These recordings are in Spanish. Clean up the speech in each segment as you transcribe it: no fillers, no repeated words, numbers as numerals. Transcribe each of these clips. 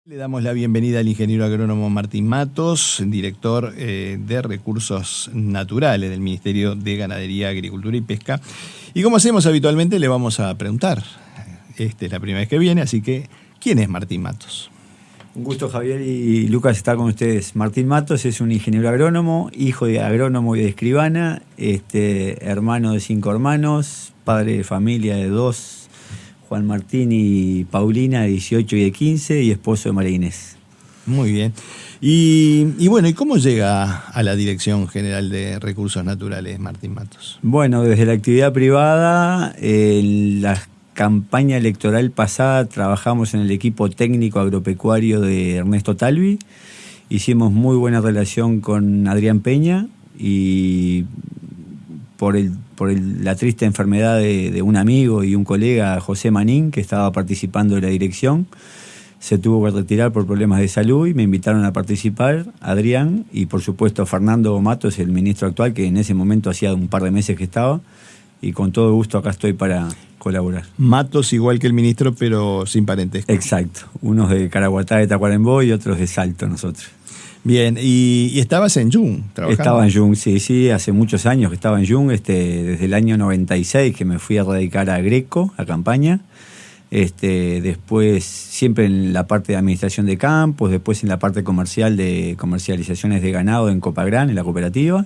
Le damos la bienvenida al ingeniero agrónomo Martín Matos, director de Recursos Naturales del Ministerio de Ganadería, Agricultura y Pesca. Y como hacemos habitualmente, le vamos a preguntar. Esta es la primera vez que viene, así que, ¿quién es Martín Matos? Un gusto, Javier y Lucas, estar con ustedes. Martín Matos es un ingeniero agrónomo, hijo de agrónomo y de escribana, hermano de 5 hermanos, padre de familia de 2, Juan Martín y Paulina, de 18 y de 15, y esposo de María Inés. Muy bien. Y bueno, ¿y cómo llega a la Dirección General de Recursos Naturales, Martín Matos? Bueno, desde la actividad privada, en la campaña electoral pasada trabajamos en el equipo técnico agropecuario de Ernesto Talvi. Hicimos muy buena relación con Adrián Peña y por la triste enfermedad de un amigo y un colega, José Manín, que estaba participando de la dirección, se tuvo que retirar por problemas de salud y me invitaron a participar, Adrián, y por supuesto Fernando Matos, el ministro actual, que en ese momento hacía un par de meses que estaba, y con todo gusto acá estoy para colaborar. Matos igual que el ministro, pero sin parentesco. Exacto, unos de Caraguatá, de Tacuarembó, y otros de Salto, nosotros. Bien, y estabas en Jung trabajando. Estaba en Jung, sí, hace muchos años que estaba en Jung, desde el año 96 que me fui a radicar a Greco, a campaña. Después siempre en la parte de administración de campos, después en la parte comercial de comercializaciones de ganado en Copagran, en la cooperativa.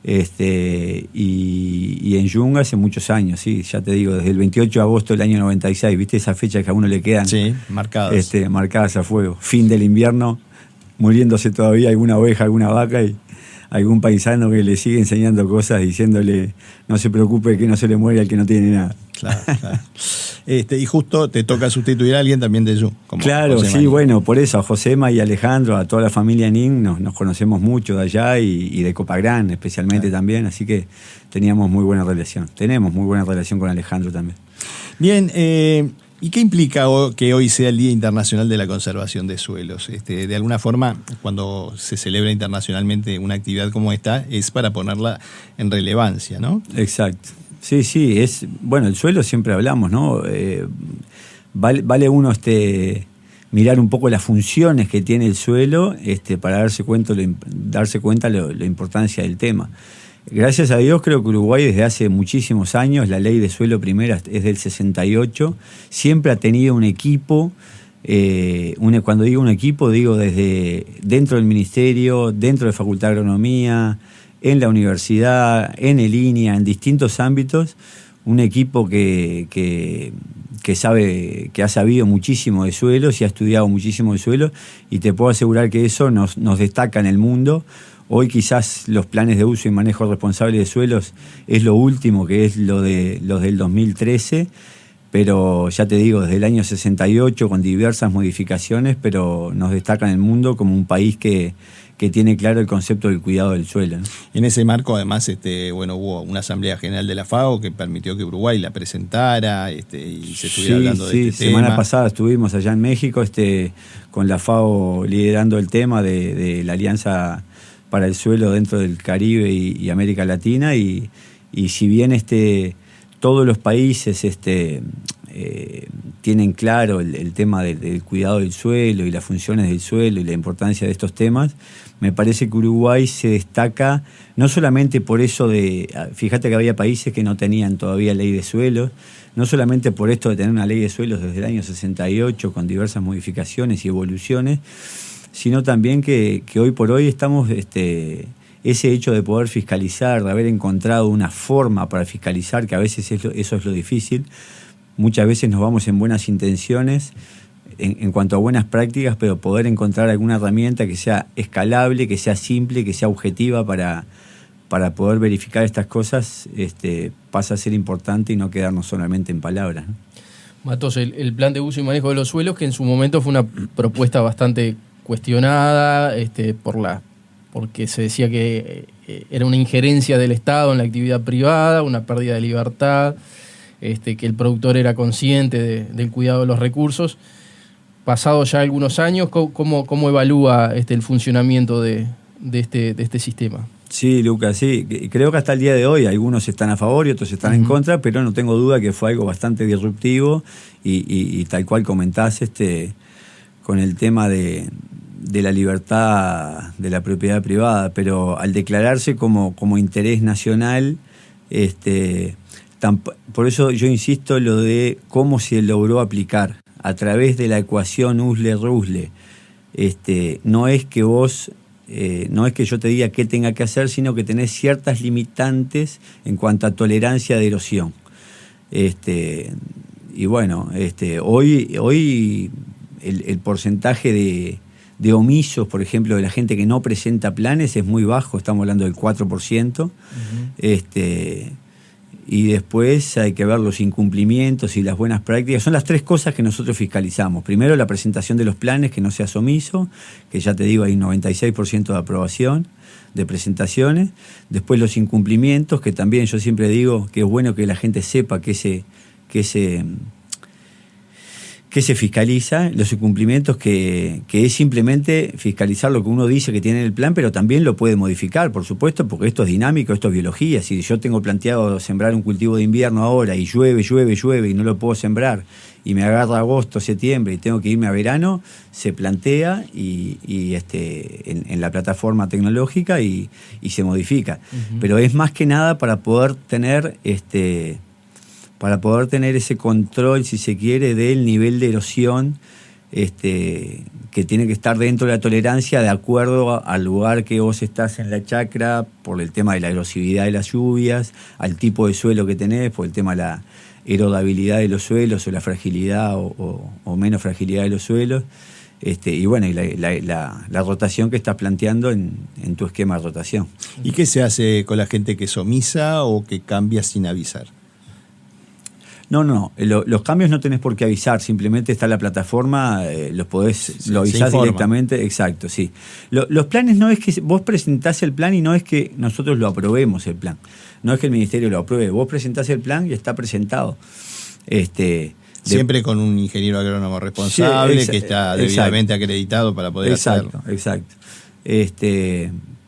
Y en Jung hace muchos años, sí, ya te digo, desde el 28 de agosto del año 96, ¿viste? Esas fechas que a uno le quedan, sí, marcadas. Marcadas a fuego. Fin del invierno, muriéndose todavía alguna oveja, alguna vaca, y algún paisano que le sigue enseñando cosas, diciéndole no se preocupe que no se le muere al que no tiene nada. Claro. Y justo te toca sustituir a alguien también de Jung. Claro, sí, bueno, por eso a Josema y a Alejandro, a toda la familia Nin, nos conocemos mucho de allá y de Copagran especialmente también, así que teníamos muy buena relación. Tenemos muy buena relación con Alejandro también. Bien, ¿y qué implica que hoy sea el Día Internacional de la Conservación de Suelos? De alguna forma, cuando se celebra internacionalmente una actividad como esta, es para ponerla en relevancia, ¿no? Exacto. Sí, bueno, el suelo siempre hablamos, ¿no? Vale uno mirar un poco las funciones que tiene el suelo para darse cuenta la importancia del tema. Gracias a Dios creo que Uruguay desde hace muchísimos años, la ley de suelo primera es del 68, siempre ha tenido un equipo, cuando digo un equipo digo desde dentro del ministerio, dentro de Facultad de Agronomía, en la universidad, en el INIA, en distintos ámbitos, un equipo que ha sabido muchísimo de suelos y ha estudiado muchísimo de suelos, y te puedo asegurar que eso nos destaca en el mundo. Hoy quizás los planes de uso y manejo responsable de suelos es lo último, que es los del 2013, pero ya te digo, desde el año 68 con diversas modificaciones, pero nos destaca en el mundo como un país que tiene claro el concepto del cuidado del suelo, ¿no? En ese marco, además, hubo una Asamblea General de la FAO que permitió que Uruguay la presentara y se estuviera hablando de este tema. Semana pasada estuvimos allá en México con la FAO liderando el tema de la Alianza para el Suelo dentro del Caribe y América Latina, y si bien todos los países tienen claro el tema del cuidado del suelo y las funciones del suelo y la importancia de estos temas, me parece que Uruguay se destaca no solamente por eso fíjate que había países que no tenían todavía ley de suelos, no solamente por esto de tener una ley de suelos desde el año 68 con diversas modificaciones y evoluciones, sino también que hoy por hoy estamos ese hecho de poder fiscalizar, de haber encontrado una forma para fiscalizar, que a veces eso es lo difícil. Muchas veces nos vamos en buenas intenciones en cuanto a buenas prácticas, pero poder encontrar alguna herramienta que sea escalable, que sea simple, que sea objetiva para poder verificar estas cosas, pasa a ser importante y no quedarnos solamente en palabras, ¿no? Matos, el plan de uso y manejo de los suelos, que en su momento fue una propuesta bastante cuestionada porque se decía que era una injerencia del Estado en la actividad privada, una pérdida de libertad, que el productor era consciente del cuidado de los recursos. Pasados ya algunos años, ¿cómo evalúa el funcionamiento de este sistema? Sí, Lucas, sí. Creo que hasta el día de hoy algunos están a favor y otros están en contra, pero no tengo duda que fue algo bastante disruptivo y tal cual comentás con el tema de la libertad de la propiedad privada, pero al declararse como interés nacional, por eso yo insisto lo de cómo se logró aplicar a través de la ecuación Usle-Rusle. No es que vos... no es que yo te diga qué tenga que hacer, sino que tenés ciertas limitantes en cuanto a tolerancia de erosión. Y bueno, hoy el porcentaje de omisos, por ejemplo, de la gente que no presenta planes es muy bajo, estamos hablando del 4%. Y después hay que ver los incumplimientos y las buenas prácticas. Son las tres cosas que nosotros fiscalizamos. Primero, la presentación de los planes, que no seas omiso, que ya te digo, hay 96% de aprobación de presentaciones. Después los incumplimientos, que también yo siempre digo que es bueno que la gente sepa que se fiscaliza, los incumplimientos que es simplemente fiscalizar lo que uno dice que tiene en el plan, pero también lo puede modificar, por supuesto, porque esto es dinámico, esto es biología. Si yo tengo planteado sembrar un cultivo de invierno ahora y llueve y no lo puedo sembrar, y me agarra agosto, septiembre y tengo que irme a verano, se plantea en la plataforma tecnológica y se modifica. Pero es más que nada para poder tener ese control, si se quiere, del nivel de erosión que tiene que estar dentro de la tolerancia de acuerdo al lugar que vos estás en la chacra, por el tema de la erosividad de las lluvias, al tipo de suelo que tenés, por el tema de la erodabilidad de los suelos o la fragilidad o menos fragilidad de los suelos. Y bueno, y la rotación que estás planteando en tu esquema de rotación. ¿Y qué se hace con la gente que es omisa o que cambia sin avisar? No. Los cambios no tenés por qué avisar, simplemente está la plataforma, lo avisás directamente, exacto, sí. Los planes no es que vos presentás el plan y no es que nosotros lo aprobemos el plan, no es que el ministerio lo apruebe, vos presentás el plan y está presentado. Siempre con un ingeniero agrónomo responsable que está debidamente acreditado para poder hacerlo. Exacto.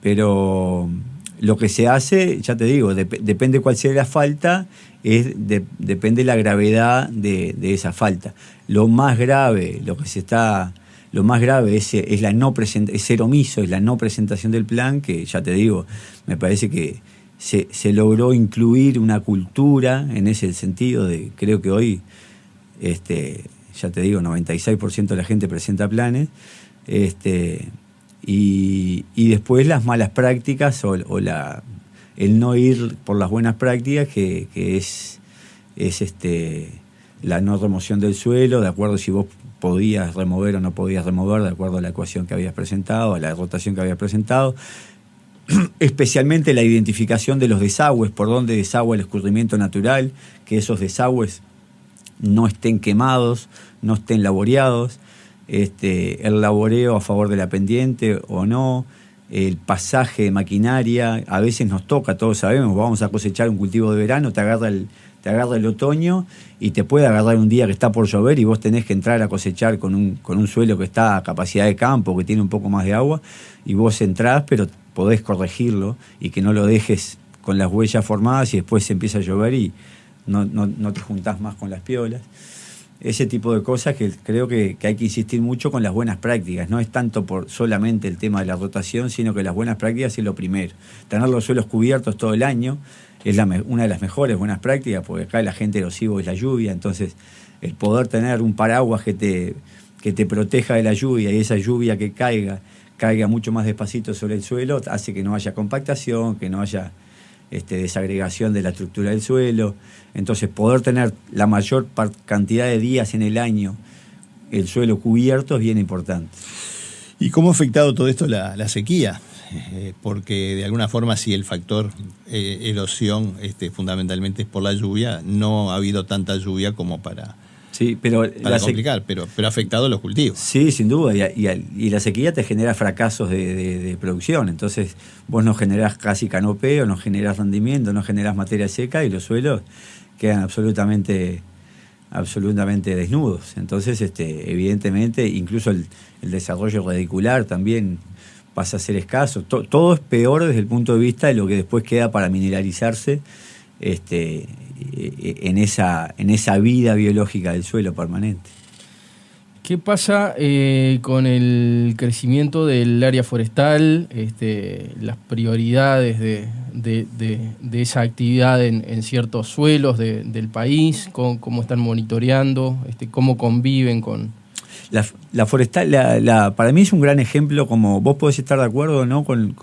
Pero lo que se hace, ya te digo, depende cuál sea la falta, depende la gravedad de esa falta. Lo más grave es ser omiso, es la no presentación del plan, que ya te digo, me parece que se logró incluir una cultura en ese sentido creo que hoy, ya te digo, 96% de la gente presenta planes, y después las malas prácticas el no ir por las buenas prácticas, que es la no remoción del suelo, de acuerdo si vos podías remover o no podías remover, de acuerdo a la ecuación que habías presentado, a la rotación que habías presentado. Especialmente la identificación de los desagües, por dónde desagua el escurrimiento natural, que esos desagües no estén quemados, no estén laboreados, el laboreo a favor de la pendiente o no, el pasaje de maquinaria. A veces nos toca, todos sabemos, vamos a cosechar un cultivo de verano, te agarra el otoño y te puede agarrar un día que está por llover y vos tenés que entrar a cosechar con un suelo que está a capacidad de campo, que tiene un poco más de agua, y vos entrás, pero podés corregirlo y que no lo dejes con las huellas formadas y después se empieza a llover y no te juntás más con las piolas. Ese tipo de cosas que creo que hay que insistir mucho con las buenas prácticas. No es tanto por solamente el tema de la rotación, sino que las buenas prácticas es lo primero. Tener los suelos cubiertos todo el año es una de las mejores buenas prácticas, porque acá el agente erosivo es la lluvia. Entonces, el poder tener un paraguas que te proteja de la lluvia, y esa lluvia que caiga mucho más despacito sobre el suelo, hace que no haya compactación, que no haya desagregación de la estructura del suelo. Entonces, poder tener la mayor cantidad de días en el año el suelo cubierto es bien importante. ¿Y cómo ha afectado todo esto la sequía? Porque de alguna forma, si el factor erosión fundamentalmente es por la lluvia, no ha habido tanta lluvia como para complicar, pero ha afectado los cultivos. Sí, sin duda, y la sequía te genera fracasos de producción. Entonces vos no generás casi canopeo, no generás rendimiento, no generás materia seca y los suelos quedan absolutamente desnudos. Entonces, evidentemente, incluso el desarrollo radicular también pasa a ser escaso. Todo es peor desde el punto de vista de lo que después queda para mineralizarse en esa vida biológica del suelo permanente. ¿Qué pasa con el crecimiento del área forestal, las prioridades de esa actividad en ciertos suelos del país? ¿Cómo están monitoreando? ¿Cómo conviven con...? La forestal, para mí es un gran ejemplo, como vos podés estar de acuerdo o no con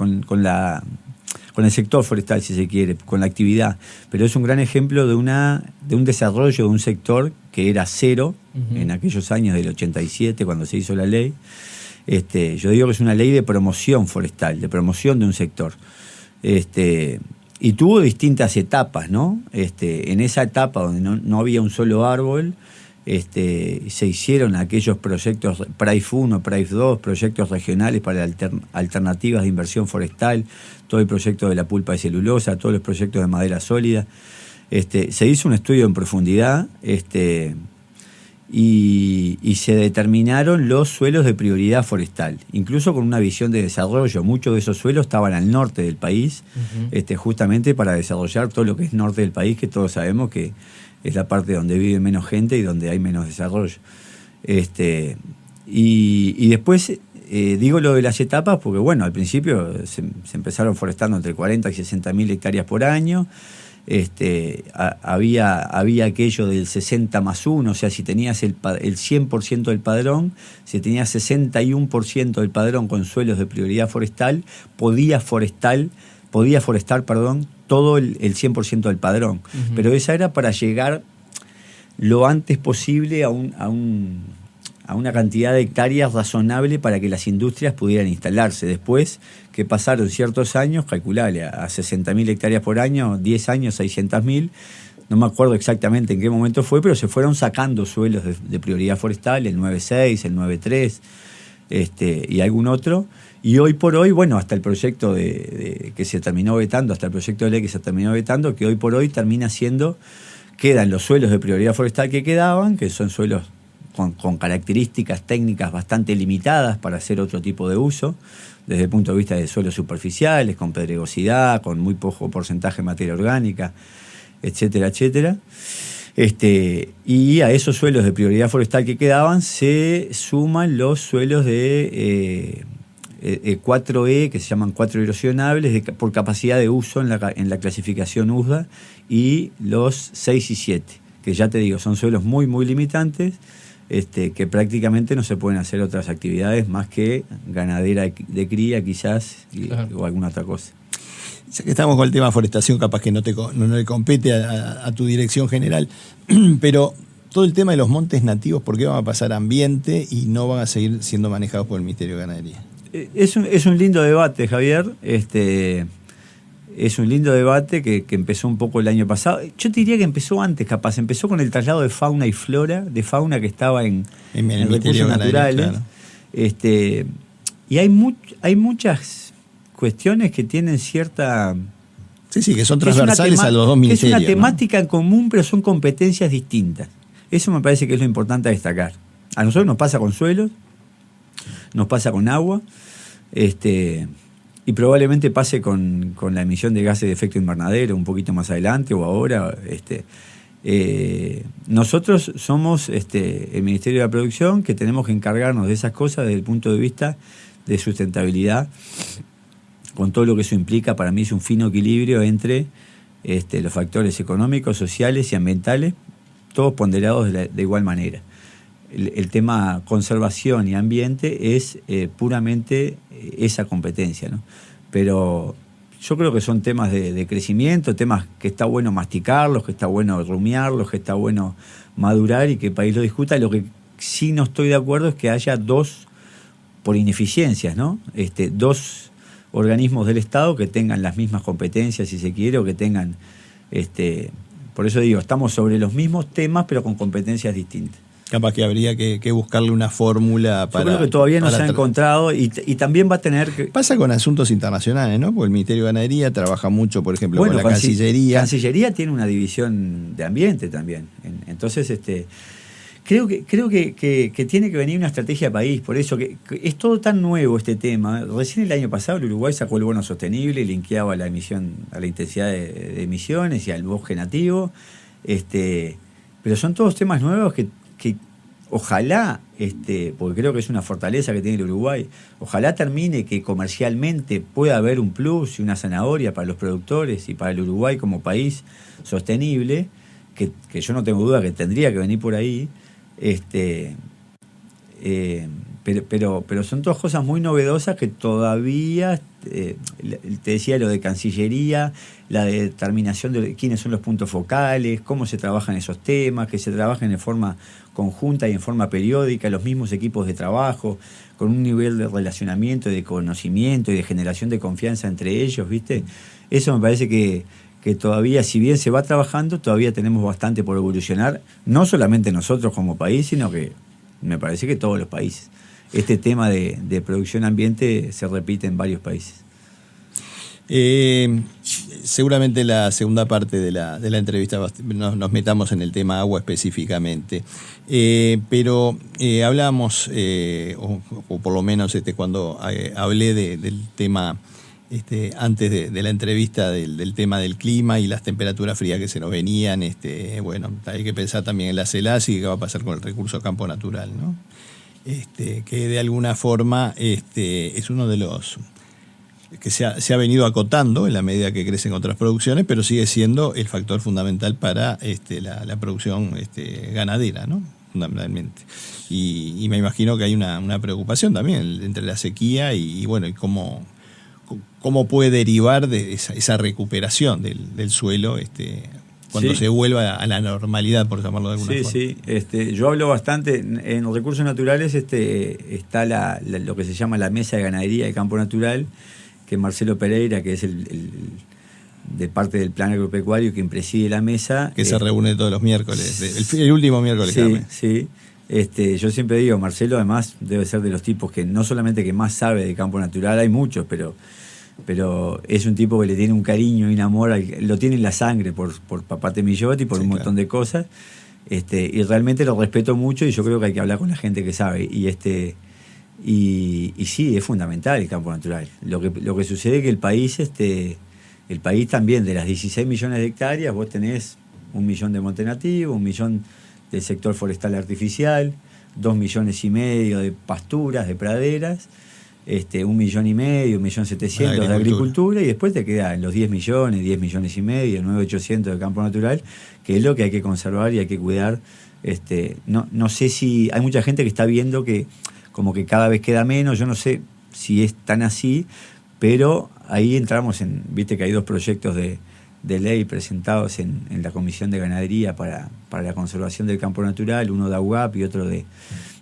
el sector forestal, si se quiere, con la actividad, pero es un gran ejemplo de un desarrollo de un sector que era cero en aquellos años del 87, cuando se hizo la ley. Yo digo que es una ley de promoción forestal, de promoción de un sector. Y tuvo distintas etapas, ¿no? En esa etapa donde no había un solo árbol, se hicieron aquellos proyectos PRAIF 1, PRAIF 2, proyectos regionales para alternativas de inversión forestal, todo el proyecto de la pulpa de celulosa, todos los proyectos de madera sólida. Se hizo un estudio en profundidad y se determinaron los suelos de prioridad forestal, incluso con una visión de desarrollo. Muchos de esos suelos estaban al norte del país, justamente para desarrollar todo lo que es norte del país, que todos sabemos que es la parte donde vive menos gente y donde hay menos desarrollo. Y después, digo lo de las etapas, porque bueno, al principio se empezaron forestando entre 40 y 60 mil hectáreas por año. Había aquello del 60 más 1, o sea, si tenías el 100% del padrón, si tenías 61% del padrón con suelos de prioridad forestal, podía forestar todo el 100% del padrón. Pero esa era para llegar lo antes posible a una cantidad de hectáreas razonable para que las industrias pudieran instalarse. Después que pasaron ciertos años, calculable a 60.000 hectáreas por año, 10 años, 600.000, no me acuerdo exactamente en qué momento fue, pero se fueron sacando suelos de prioridad forestal, el 9.6, el 9.3, y algún otro. Y hoy por hoy, bueno, hasta el proyecto que se terminó vetando, hasta el proyecto de ley que se terminó vetando, que hoy por hoy quedan los suelos de prioridad forestal que quedaban, que son suelos con características técnicas bastante limitadas para hacer otro tipo de uso, desde el punto de vista de suelos superficiales, con pedregosidad, con muy poco porcentaje de materia orgánica, etcétera, etcétera. Y a esos suelos de prioridad forestal que quedaban se suman los suelos de 4E, que se llaman 4 erosionables, por capacidad de uso en la clasificación USDA, y los 6 y 7, que ya te digo, son suelos muy, muy limitantes, que prácticamente no se pueden hacer otras actividades más que ganadera de cría, quizás, o alguna otra cosa. Ya que estamos con el tema forestación, capaz que no le compete a tu dirección general, pero todo el tema de los montes nativos, ¿por qué van a pasar a ambiente y no van a seguir siendo manejados por el Ministerio de Ganadería? Es un lindo debate, Javier. Es un lindo debate que empezó un poco el año pasado. Yo te diría que empezó antes, capaz. Empezó con el traslado de fauna y flora, de fauna que estaba en recursos naturales. Claro. Y hay muchas cuestiones que tienen cierta... Sí, que son transversales a los dos ministerios. Es una temática en común, pero son competencias distintas. Eso me parece que es lo importante a destacar. A nosotros nos pasa con suelos, nos pasa con agua, y probablemente pase con la emisión de gases de efecto invernadero un poquito más adelante o ahora. Nosotros somos el Ministerio de la Producción, que tenemos que encargarnos de esas cosas desde el punto de vista de sustentabilidad, con todo lo que eso implica. Para mí es un fino equilibrio entre los factores económicos, sociales y ambientales, todos ponderados de igual manera. El tema conservación y ambiente es puramente esa competencia, ¿no? Pero yo creo que son temas de crecimiento, temas que está bueno masticarlos, que está bueno rumiarlos, que está bueno madurar y que el país lo discuta. Lo que sí no estoy de acuerdo es que haya por ineficiencias, ¿no? Dos organismos del Estado que tengan las mismas competencias, si se quiere, o que tengan... por eso digo, estamos sobre los mismos temas, pero con competencias distintas. Capaz que habría que buscarle una fórmula para... Yo creo que todavía no se ha encontrado y también va a tener que... Pasa con asuntos internacionales, ¿no? Porque el Ministerio de Ganadería trabaja mucho, por ejemplo, con la Cancillería. Cancillería tiene una división de ambiente también. Entonces, que tiene que venir una estrategia de país, por eso que es todo tan nuevo este tema. Recién el año pasado el Uruguay sacó el bono sostenible y linkeaba la emisión a la intensidad de emisiones y al bosque nativo. Pero son todos temas nuevos que ojalá, porque creo que es una fortaleza que tiene el Uruguay, ojalá termine que comercialmente pueda haber un plus y una zanahoria para los productores y para el Uruguay como país sostenible, que yo no tengo duda que tendría que venir por ahí. Pero son todas cosas muy novedosas que todavía, te decía lo de Cancillería, la determinación de quiénes son los puntos focales, cómo se trabajan esos temas, que se trabajen en forma conjunta y en forma periódica, los mismos equipos de trabajo, con un nivel de relacionamiento, de conocimiento y de generación de confianza entre ellos, ¿viste? Eso me parece que todavía, si bien se va trabajando, todavía tenemos bastante por evolucionar, no solamente nosotros como país, sino que me parece que todos los países. Este tema de producción ambiente se repite en varios países. Seguramente la segunda parte de la entrevista nos metamos en el tema agua específicamente. Pero hablamos, o por lo menos cuando hablé del tema antes de la entrevista del tema del clima y las temperaturas frías que se nos venían, bueno, hay que pensar también en la CELAS y qué va a pasar con el recurso campo natural, ¿no? Que de alguna forma es uno de los que se ha venido acotando en la medida que crecen otras producciones, pero sigue siendo el factor fundamental para la producción ganadera, ¿no? Fundamentalmente. Y me imagino que hay una preocupación también entre la sequía y bueno, y cómo puede derivar de esa recuperación del suelo cuando se vuelva a la normalidad, por llamarlo de alguna forma. Sí. Yo hablo bastante, en los recursos naturales está lo que se llama la Mesa de Ganadería de Campo Natural, que Marcelo Pereira, que es de parte del Plan Agropecuario, quien preside la mesa. Que se reúne todos los miércoles, el último miércoles cada mes. Sí. Yo siempre digo, Marcelo además debe ser de los tipos que no solamente que más sabe de campo natural, hay muchos, pero es un tipo que le tiene un cariño y un amor, lo tiene en la sangre por Papá Temillotti y por un montón de cosas, y realmente lo respeto mucho y yo creo que hay que hablar con la gente que sabe, y sí, es fundamental el campo natural. Lo que sucede es que el país también, de las 16 millones de hectáreas, vos tenés 1 millón de monte nativo, 1 millón del sector forestal artificial, 2,5 millones de pasturas, de praderas, 1,5 millones, 1.700.000 de agricultura, y después te quedan los 10 millones, 10,5 millones, 9.800.000 de campo natural, que es lo que hay que conservar y hay que cuidar. No sé si hay mucha gente que está viendo que como que cada vez queda menos, yo no sé si es tan así, pero ahí entramos viste que hay 2 proyectos de ley presentados en la Comisión de Ganadería para la conservación del campo natural, uno de AUGAP y otro de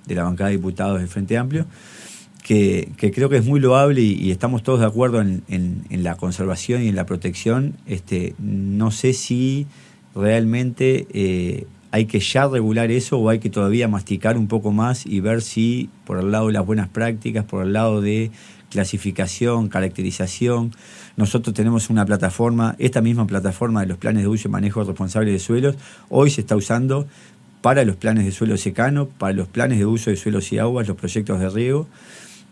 la bancada de diputados del Frente Amplio, que creo que es muy loable y estamos todos de acuerdo en la conservación y en la protección. No sé si realmente hay que ya regular eso o hay que todavía masticar un poco más y ver si por el lado de las buenas prácticas, por el lado de clasificación, caracterización. Nosotros tenemos una plataforma, esta misma plataforma de los planes de uso y manejo responsable de suelos, hoy se está usando para los planes de suelo secano, para los planes de uso de suelos y aguas, los proyectos de riego,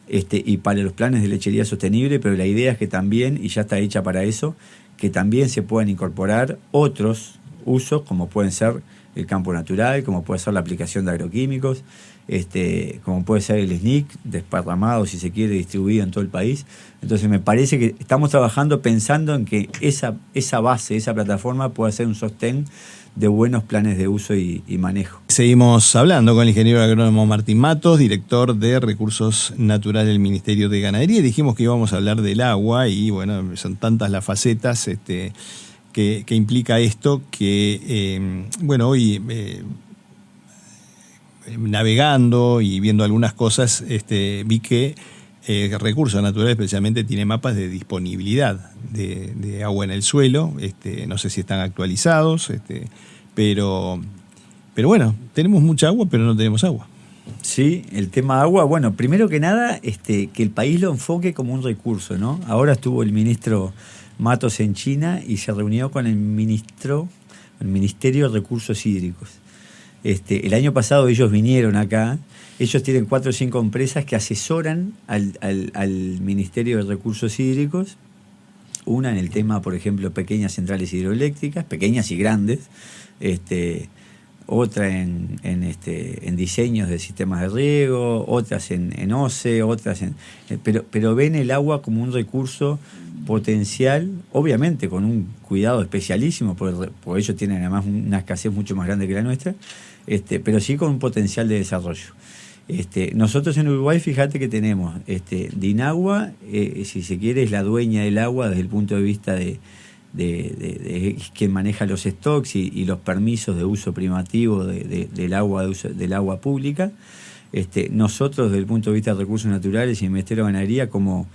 y para los planes de lechería sostenible, pero la idea es que también, y ya está hecha para eso, que también se puedan incorporar otros usos, como pueden ser el campo natural, como puede ser la aplicación de agroquímicos, como puede ser el SNIC, desparramado, si se quiere, distribuido en todo el país. Entonces me parece que estamos trabajando pensando en que esa base, esa plataforma pueda ser un sostén de buenos planes de uso y manejo. Seguimos hablando con el ingeniero agrónomo Martín Matos, director de Recursos Naturales del Ministerio de Ganadería, y dijimos que íbamos a hablar del agua y bueno, son tantas las facetas que implica esto que, bueno, hoy navegando y viendo algunas cosas, vi que Recursos Naturales especialmente tiene mapas de disponibilidad de agua en el suelo, no sé si están actualizados, pero bueno, tenemos mucha agua, pero no tenemos agua. Sí, el tema agua, bueno, primero que nada, que el país lo enfoque como un recurso, ¿no? Ahora estuvo el ministro Matos en China y se reunió con el Ministerio de Recursos Hídricos. El año pasado ellos vinieron acá. Ellos tienen 4 o 5 empresas que asesoran al Ministerio de Recursos Hídricos. Una en el tema, por ejemplo, pequeñas centrales hidroeléctricas, pequeñas y grandes. Otra en diseños de sistemas de riego, otras en OCE, otras pero ven el agua como un recurso potencial, obviamente con un cuidado especialísimo, porque ellos tienen además una escasez mucho más grande que la nuestra, pero sí con un potencial de desarrollo. Nosotros en Uruguay, fíjate que tenemos Dinagua, si se quiere, es la dueña del agua desde el punto de vista de quien maneja los stocks y los permisos de uso primativo del agua pública. Nosotros, desde el punto de vista de recursos naturales y el Ministerio de Ganadería, como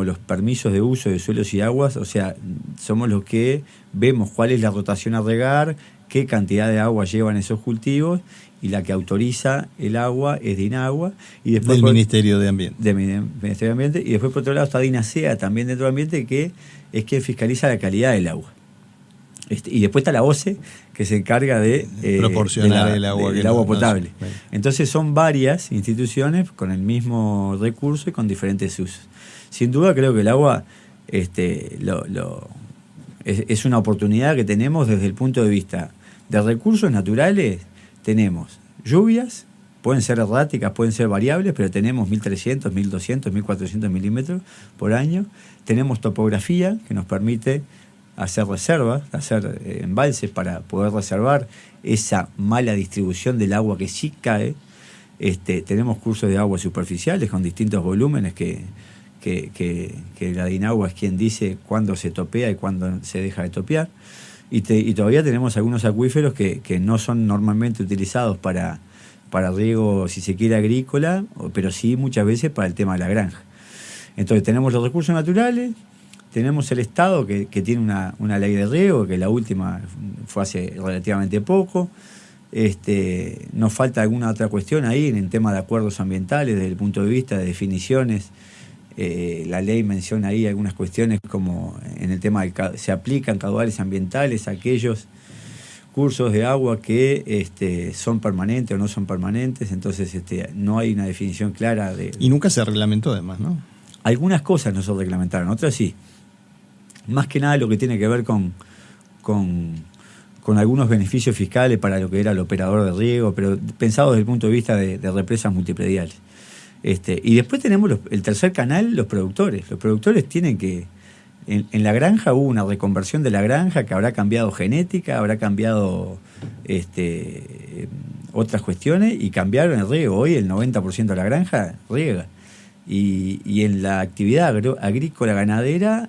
los permisos de uso de suelos y aguas, o sea, somos los que vemos cuál es la rotación a regar, qué cantidad de agua llevan esos cultivos, y la que autoriza el agua es Dinagua. Y después del Ministerio de Ambiente. Del Ministerio de Ambiente. Y después, por otro lado, está Dinasea, también dentro del ambiente, que es quien fiscaliza la calidad del agua. Y después está la OCE, que se encarga de proporcionar el agua potable. Entonces son varias instituciones con el mismo recurso y con diferentes usos. Sin duda creo que el agua es una oportunidad que tenemos desde el punto de vista de recursos naturales. Tenemos lluvias, pueden ser erráticas, pueden ser variables, pero tenemos 1.300, 1.200, 1.400 milímetros por año. Tenemos topografía que nos permite hacer reservas, hacer embalses para poder reservar esa mala distribución del agua que sí cae. Tenemos cursos de aguas superficiales con distintos volúmenes que la Dinagua es quien dice cuándo se topea y cuándo se deja de topear. Y todavía tenemos algunos acuíferos que no son normalmente utilizados para riego, si se quiere, agrícola, pero sí muchas veces para el tema de la granja. Entonces tenemos los recursos naturales, tenemos el Estado que tiene una ley de riego, que la última fue hace relativamente poco. Nos falta alguna otra cuestión ahí en el tema de acuerdos ambientales, desde el punto de vista de definiciones. La ley menciona ahí algunas cuestiones como en el tema se aplican caudales ambientales a aquellos cursos de agua que son permanentes o no son permanentes. Entonces no hay una definición clara y nunca se reglamentó además, ¿no? Algunas cosas no se reglamentaron, otras sí. Más que nada lo que tiene que ver con algunos beneficios fiscales para lo que era el operador de riego, pero pensado desde el punto de vista de represas multiprediales. Y después tenemos el tercer canal, los productores. Los productores tienen que... En la granja hubo una reconversión de la granja que habrá cambiado genética, habrá cambiado otras cuestiones y cambiaron el riego. Hoy el 90% de la granja riega. Y en la actividad agrícola ganadera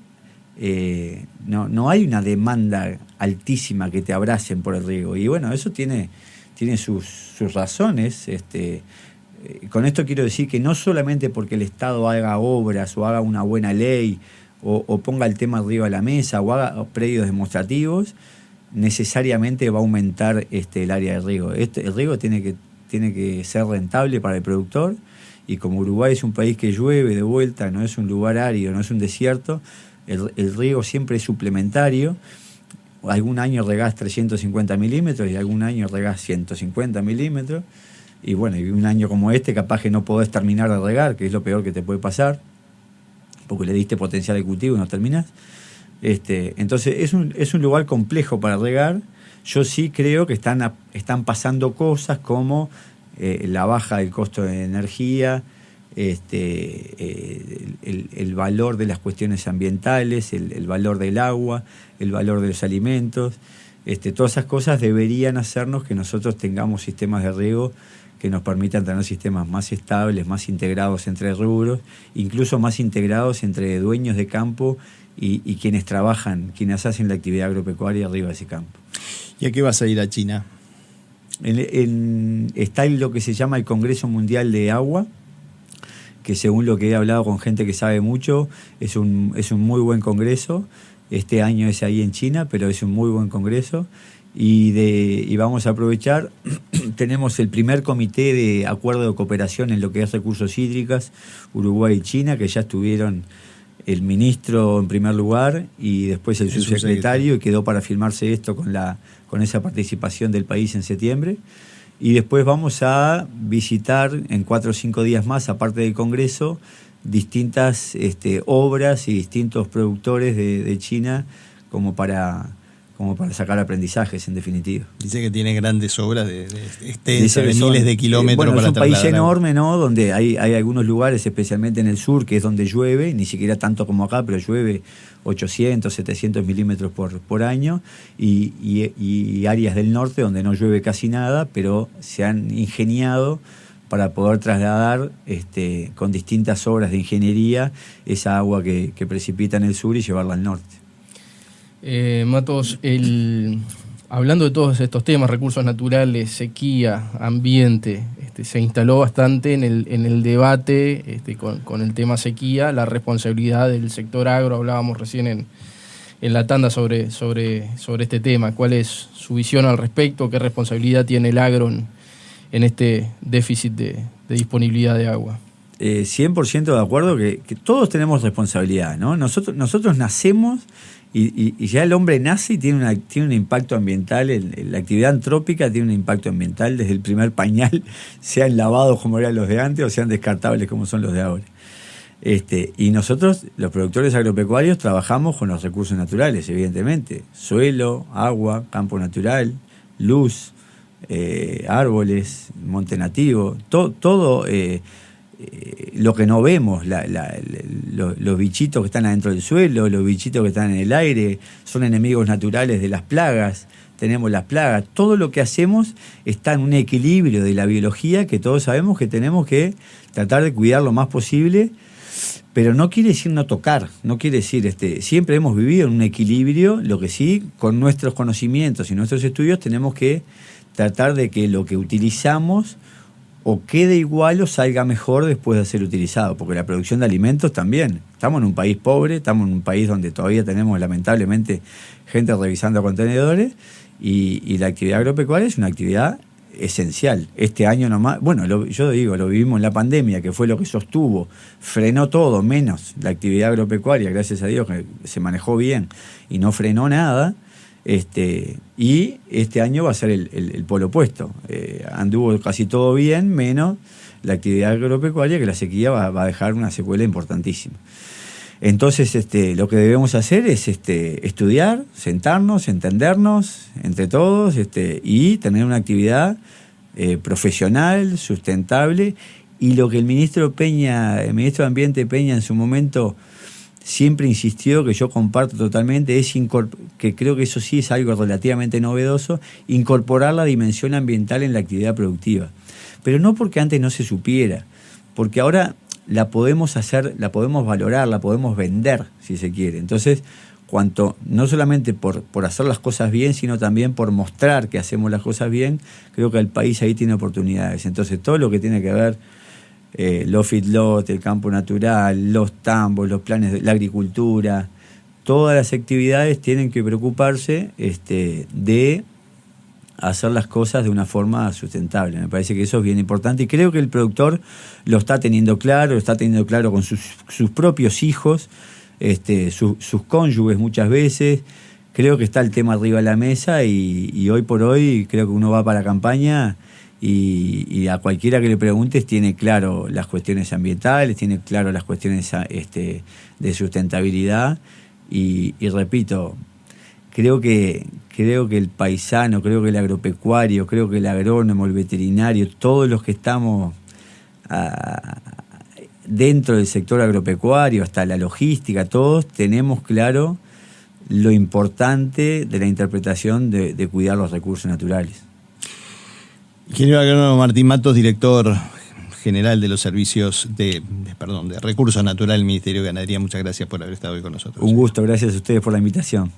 no hay una demanda altísima que te abracen por el riego. Y bueno, eso tiene sus razones. Con esto quiero decir que no solamente porque el Estado haga obras o haga una buena ley o ponga el tema arriba de la mesa o haga predios demostrativos, necesariamente va a aumentar el área de riego. El riego tiene que ser rentable para el productor, y como Uruguay es un país que llueve de vuelta, no es un lugar árido, no es un desierto, el riego siempre es suplementario. Algún año regás 350 milímetros y algún año regás 150 milímetros. Y bueno, y un año como capaz que no podés terminar de regar, que es lo peor que te puede pasar, porque le diste potencial al cultivo y no terminás. Entonces es un lugar complejo para regar. Yo sí creo que están pasando cosas como la baja del costo de energía, el valor de las cuestiones ambientales, el valor del agua, el valor de los alimentos. Todas esas cosas deberían hacernos que nosotros tengamos sistemas de riego que nos permitan tener sistemas más estables, más integrados entre rubros, incluso más integrados entre dueños de campo y quienes trabajan, quienes hacen la actividad agropecuaria arriba de ese campo. ¿Y a qué vas a ir a China? Está lo que se llama el Congreso Mundial de Agua, que según lo que he hablado con gente que sabe mucho, es un muy buen congreso. Este año es ahí en China, pero es un muy buen congreso. Y vamos a aprovechar, tenemos el primer comité de acuerdo de cooperación en lo que es recursos hídricos, Uruguay y China, que ya estuvieron el ministro en primer lugar y después el subsecretario, y quedó para firmarse esto con esa participación del país en septiembre. Y después vamos a visitar en 4 o 5 días más, aparte del Congreso, distintas obras y distintos productores de China como para sacar aprendizajes, en definitiva. Dice que tiene grandes obras de extensas, de miles de kilómetros para es un país trasladar enorme, ¿no? Donde hay algunos lugares, especialmente en el sur, que es donde llueve, ni siquiera tanto como acá, pero llueve 800, 700 milímetros por año, y áreas del norte donde no llueve casi nada, pero se han ingeniado para poder trasladar con distintas obras de ingeniería esa agua que precipita en el sur y llevarla al norte. Matos, hablando de todos estos temas, recursos naturales, sequía, ambiente, se instaló bastante en el debate con el tema sequía, la responsabilidad del sector agro. Hablábamos recién en la tanda sobre este tema. ¿Cuál es su visión al respecto? ¿Qué responsabilidad tiene el agro en este déficit de disponibilidad de agua? 100% de acuerdo que todos tenemos responsabilidad, ¿no? Nosotros nacemos y ya el hombre nace y tiene un impacto ambiental, la actividad antrópica tiene un impacto ambiental desde el primer pañal, sean lavados como eran los de antes o sean descartables como son los de ahora. Y nosotros, los productores agropecuarios, trabajamos con los recursos naturales, evidentemente: suelo, agua, campo natural, luz, árboles, monte nativo, todo lo que no vemos, los bichitos que están adentro del suelo, los bichitos que están en el aire, son enemigos naturales de las plagas. Tenemos las plagas, todo lo que hacemos está en un equilibrio de la biología que todos sabemos que tenemos que tratar de cuidar lo más posible, pero no quiere decir no tocar, no quiere decir, siempre hemos vivido en un equilibrio. Lo que sí, con nuestros conocimientos y nuestros estudios tenemos que tratar de que lo que utilizamos o quede igual o salga mejor después de ser utilizado, porque la producción de alimentos también. Estamos en un país pobre, estamos en un país donde todavía tenemos lamentablemente gente revisando contenedores, y la actividad agropecuaria es una actividad esencial. Este año nomás, yo digo, lo vivimos en la pandemia, que fue lo que sostuvo, frenó todo, menos la actividad agropecuaria, gracias a Dios que se manejó bien y no frenó nada. Y este año va a ser el polo opuesto. Anduvo casi todo bien, menos la actividad agropecuaria, que la sequía va a dejar una secuela importantísima. Entonces, lo que debemos hacer es estudiar, sentarnos, entendernos entre todos, y tener una actividad profesional, sustentable. Y lo que el ministro de Ambiente Peña en su momento siempre insistió, que yo comparto totalmente, es que creo que eso sí es algo relativamente novedoso: incorporar la dimensión ambiental en la actividad productiva. Pero no porque antes no se supiera, porque ahora la podemos hacer, la podemos valorar, la podemos vender, si se quiere. Entonces, no solamente por hacer las cosas bien, sino también por mostrar que hacemos las cosas bien, creo que el país ahí tiene oportunidades. Entonces, todo lo que tiene que ver los feedlots, el campo natural, los tambos, los planes de la agricultura, todas las actividades tienen que preocuparse de hacer las cosas de una forma sustentable. Me parece que eso es bien importante, y creo que el productor lo está teniendo claro con sus propios hijos, sus cónyuges muchas veces. Creo que está el tema arriba de la mesa, y hoy por hoy creo que uno va para la campaña y a cualquiera que le preguntes tiene claro las cuestiones ambientales, tiene claro las cuestiones de sustentabilidad, y repito, creo que el paisano, creo que el agropecuario, creo que el agrónomo, el veterinario, todos los que estamos dentro del sector agropecuario, hasta la logística, todos tenemos claro lo importante de la interpretación de cuidar los recursos naturales. Ingeniero agrónomo Martín Matos, director general de los servicios de recursos naturales del Ministerio de Ganadería, muchas gracias por haber estado hoy con nosotros. Un gusto, gracias a ustedes por la invitación.